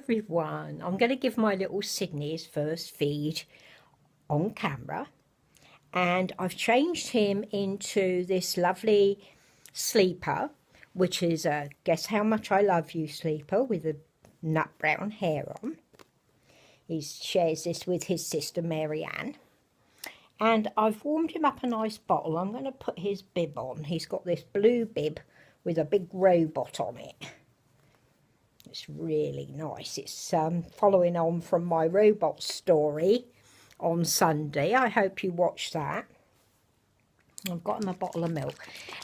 everyone. I'm going to give my little Sidney his first feed on camera, and I've changed him into this lovely sleeper, which is a Guess How Much I Love You sleeper with a nut brown hair on. He shares this with his sister Mary Ann. And I've warmed him up a nice bottle. I'm going to put his bib on. He's got this blue bib with a big robot on it. It's really nice. It's following on from my robot story on Sunday. I hope you watched that. I've got him a bottle of milk.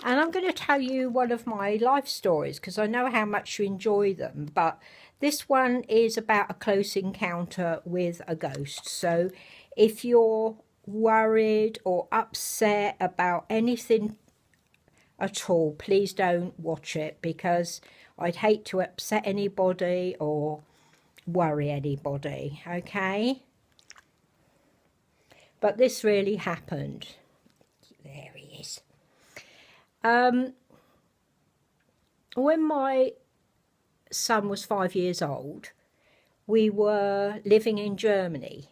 And I'm going to tell you one of my life stories because I know how much you enjoy them. But this one is about a close encounter with a ghost. So if you're worried or upset about anything at all, please don't watch it because I'd hate to upset anybody or worry anybody, okay? But this really happened. There he is. When my son was 5 years old, we were living in Germany,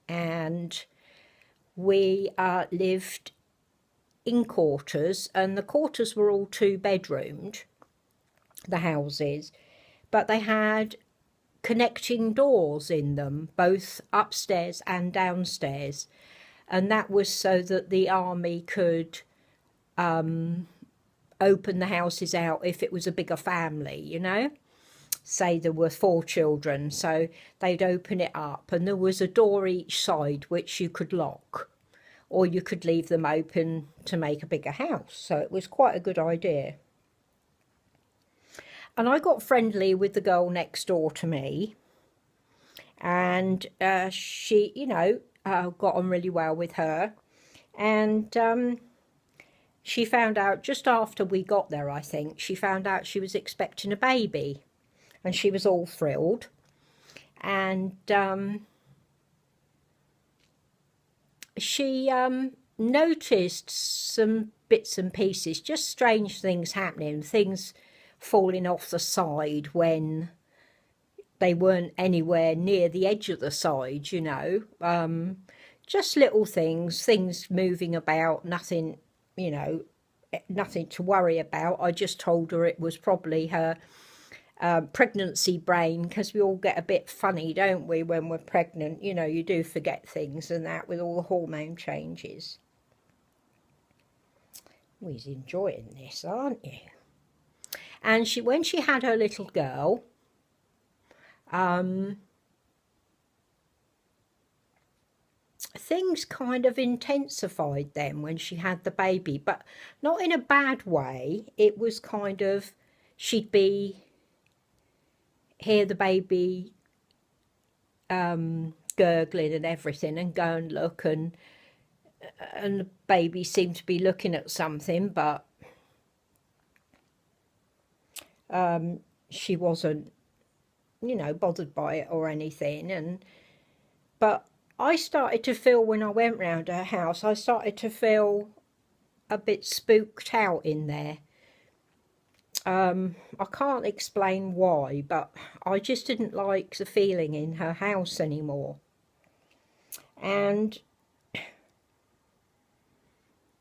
and we lived in quarters, and the quarters were all 2-bedroomed, the houses, but they had connecting doors in them, both upstairs and downstairs, and that was so that the army could open the houses out if it was a bigger family, you know. Say there were 4 children, so they'd open it up, and there was a door each side which you could lock, or you could leave them open to make a bigger house. So it was quite a good idea. And I got friendly with the girl next door to me, and she, you know, got on really well with her. And she found out just after we got there, I think, she found out she was expecting a baby, and she was all thrilled. And she noticed some bits and pieces, just strange things happening, things falling off the side when they weren't anywhere near the edge of the side, you know. Just little things moving about, nothing, you know, nothing to worry about. I just told her it was probably her pregnancy brain, because we all get a bit funny, don't we, when we're pregnant. You know, you do forget things and that with all the hormone changes. We're enjoying this, aren't you? And when she had her little girl, things kind of intensified then when she had the baby, but not in a bad way. It was kind of, she'd hear the baby gurgling and everything, and go and look, and the baby seemed to be looking at something, but she wasn't, you know, bothered by it or anything. But I started to feel, when I went round her house, I started to feel a bit spooked out in there. I can't explain why, but I just didn't like the feeling in her house anymore. And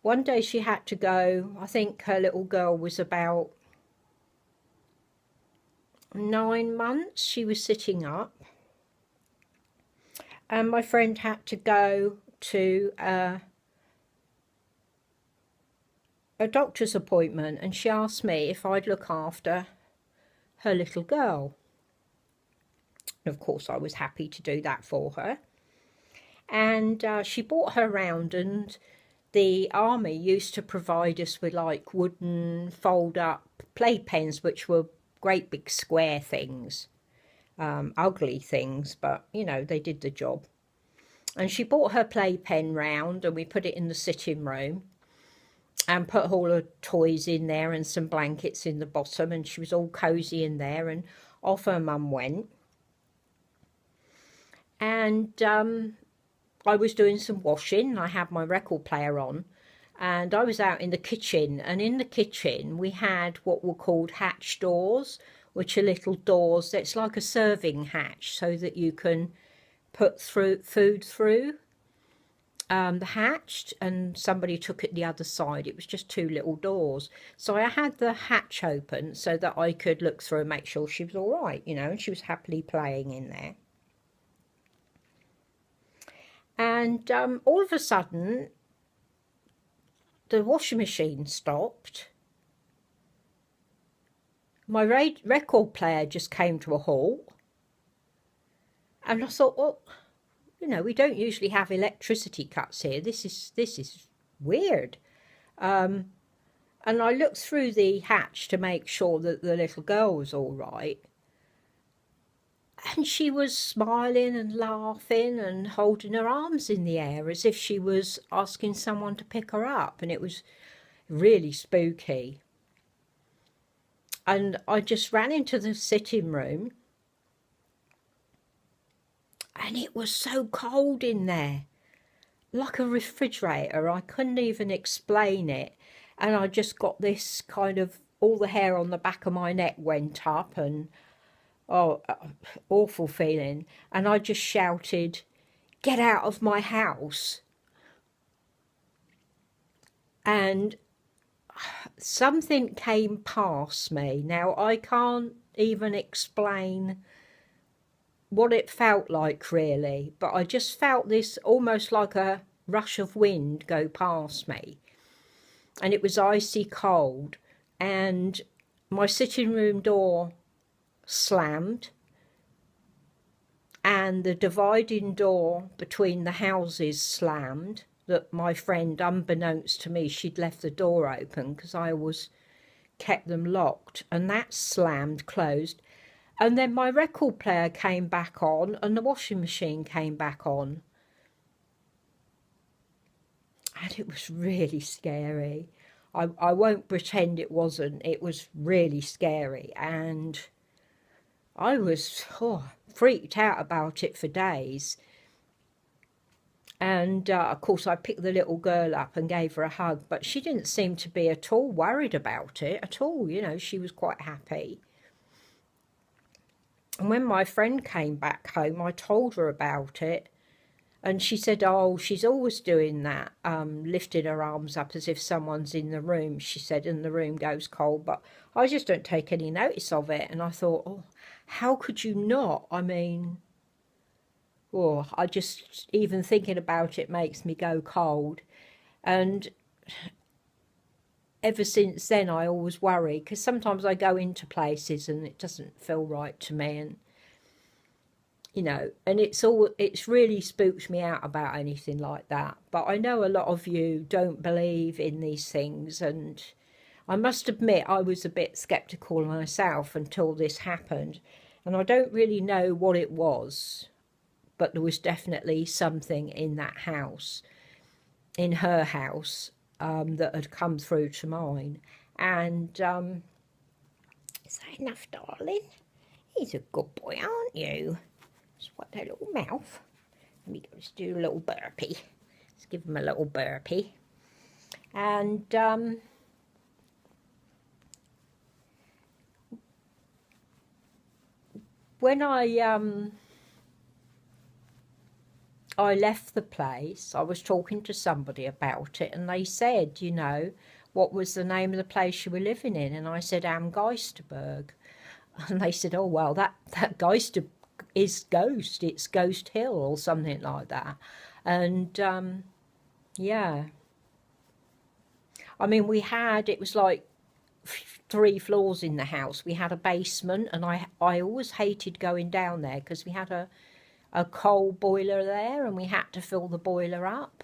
one day she had to go. I think her little girl was about 9 months. She was sitting up, and my friend had to go to a doctor's appointment, and she asked me if I'd look after her little girl. And of course I was happy to do that for her. And she brought her round, and the army used to provide us with like wooden fold up playpens, which were great big square things, ugly things, but you know, they did the job. And she brought her playpen round, and we put it in the sitting room and put all her toys in there and some blankets in the bottom, and she was all cosy in there, and off her mum went. And I was doing some washing. I had my record player on, and I was out in the kitchen, and in the kitchen we had what were called hatch doors, which are little doors. It's like a serving hatch so that you can put food through the hatch, and somebody took it the other side. It was just two little doors. So I had the hatch open so that I could look through and make sure she was all right, you know, and she was happily playing in there. And all of a sudden, the washing machine stopped. My record player just came to a halt. And I thought, well, you know, we don't usually have electricity cuts here. This is weird. And I looked through the hatch to make sure that the little girl was all right. And she was smiling and laughing and holding her arms in the air as if she was asking someone to pick her up. And it was really spooky. And I just ran into the sitting room. And it was so cold in there, like a refrigerator. I couldn't even explain it. And I just got this kind of, all the hair on the back of my neck went up, and awful feeling. And I just shouted, "Get out of my house." And something came past me. Now, I can't even explain what it felt like, really, but I just felt this almost like a rush of wind go past me, and it was icy cold, and my sitting room door slammed, and the dividing door between the houses slammed, that my friend, unbeknownst to me, she'd left the door open because I always kept them locked, and that slammed closed. And then my record player came back on, and the washing machine came back on. And it was really scary. I won't pretend it wasn't. It was really scary. And I was freaked out about it for days. And, of course, I picked the little girl up and gave her a hug. But she didn't seem to be at all worried about it at all. You know, she was quite happy. And when my friend came back home, I told her about it. And she said, oh, she's always doing that, lifting her arms up as if someone's in the room, she said, and the room goes cold. But I just don't take any notice of it. And I thought, oh, how could you not? I mean, I just, even thinking about it makes me go cold. And ever since then, I always worry, because sometimes I go into places and it doesn't feel right to me, and you know, and it's really spooked me out about anything like that. But I know a lot of you don't believe in these things, and I must admit I was a bit skeptical myself until this happened, and I don't really know what it was, but there was definitely something in that house, in her house, that had come through to mine. And is that enough, darling? He's a good boy, aren't you? Just wipe that little mouth. Let me just do a little burpee. Let's give him a little burpee. And when I left the place, I was talking to somebody about it, and they said, you know, what was the name of the place you were living in? And I said, Am Geisterberg. And they said, oh, well, that Geister is Ghost. It's Ghost Hill or something like that. And, yeah. I mean, it was like 3 floors in the house. We had a basement, and I always hated going down there because we had a coal boiler there, and we had to fill the boiler up.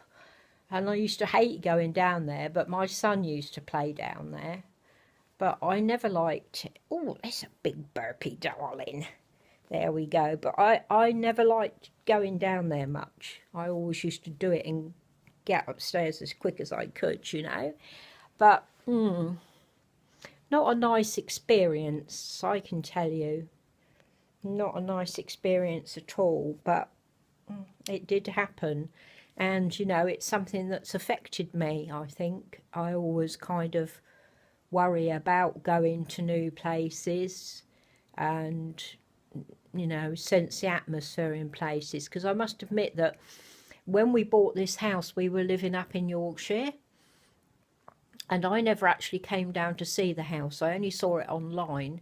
And I used to hate going down there, but my son used to play down there. But I never liked it. Oh, that's a big burpee, darling. There we go. But I never liked going down there much. I always used to do it and get upstairs as quick as I could, you know. But, not a nice experience, I can tell you. Not a nice experience at all, but it did happen. And, you know, it's something that's affected me, I think. I always kind of worry about going to new places, and, you know, sense the atmosphere in places. Because I must admit that when we bought this house, we were living up in Yorkshire, and I never actually came down to see the house. I only saw it online.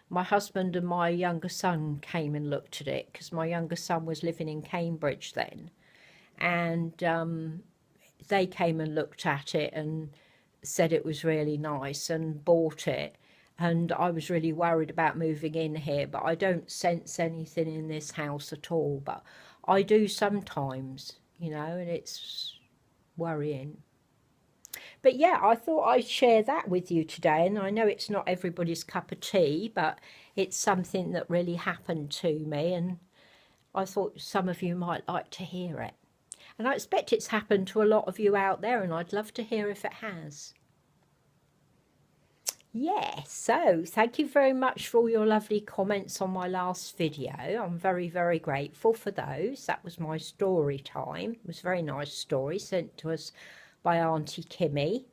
My husband and my younger son came and looked at it, because my younger son was living in Cambridge then, and they came and looked at it and said it was really nice and bought it. And I was really worried about moving in here, but I don't sense anything in this house at all. But I do sometimes, you know, and it's worrying. But yeah, I thought I'd share that with you today. And I know it's not everybody's cup of tea, but it's something that really happened to me. And I thought some of you might like to hear it. And I expect it's happened to a lot of you out there, and I'd love to hear if it has. Yeah, so thank you very much for all your lovely comments on my last video. I'm very, very grateful for those. That was my story time. It was a very nice story sent to us by Auntie Kimmy.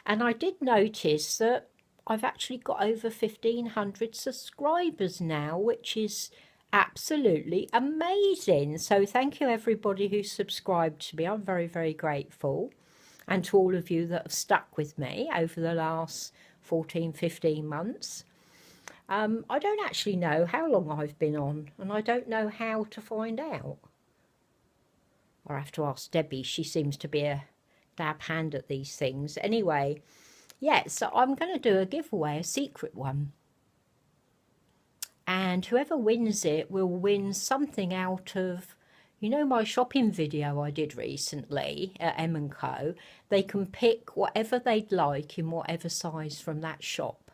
And I did notice that I've actually got over 1,500 subscribers now, which is absolutely amazing. So thank you everybody who subscribed to me. I'm very, very grateful. And to all of you that have stuck with me over the last 14, 15 months. I don't actually know how long I've been on, and I don't know how to find out. I'll have to ask Debbie. She seems to be a dab hand at these things. Anyway, yeah, so I'm going to do a giveaway, a secret one. And whoever wins it will win something out of, you know, my shopping video I did recently at M&Co. They can pick whatever they'd like in whatever size from that shop.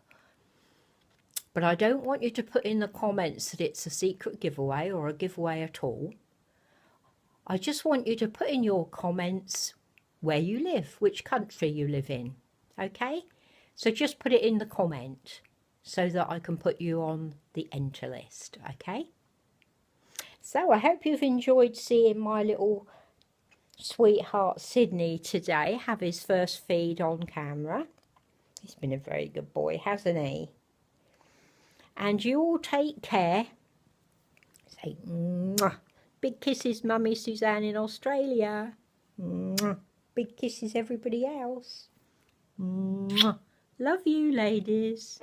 But I don't want you to put in the comments that it's a secret giveaway or a giveaway at all. I just want you to put in your comments where you live, which country you live in, okay? So just put it in the comment so that I can put you on the enter list, okay? So I hope you've enjoyed seeing my little sweetheart Sidney today have his first feed on camera. He's been a very good boy, hasn't he? And you all take care. Say mwah. Big kisses, Mummy Suzanne in Australia. Mwah. Big kisses everybody else. Mwah. Love you, ladies.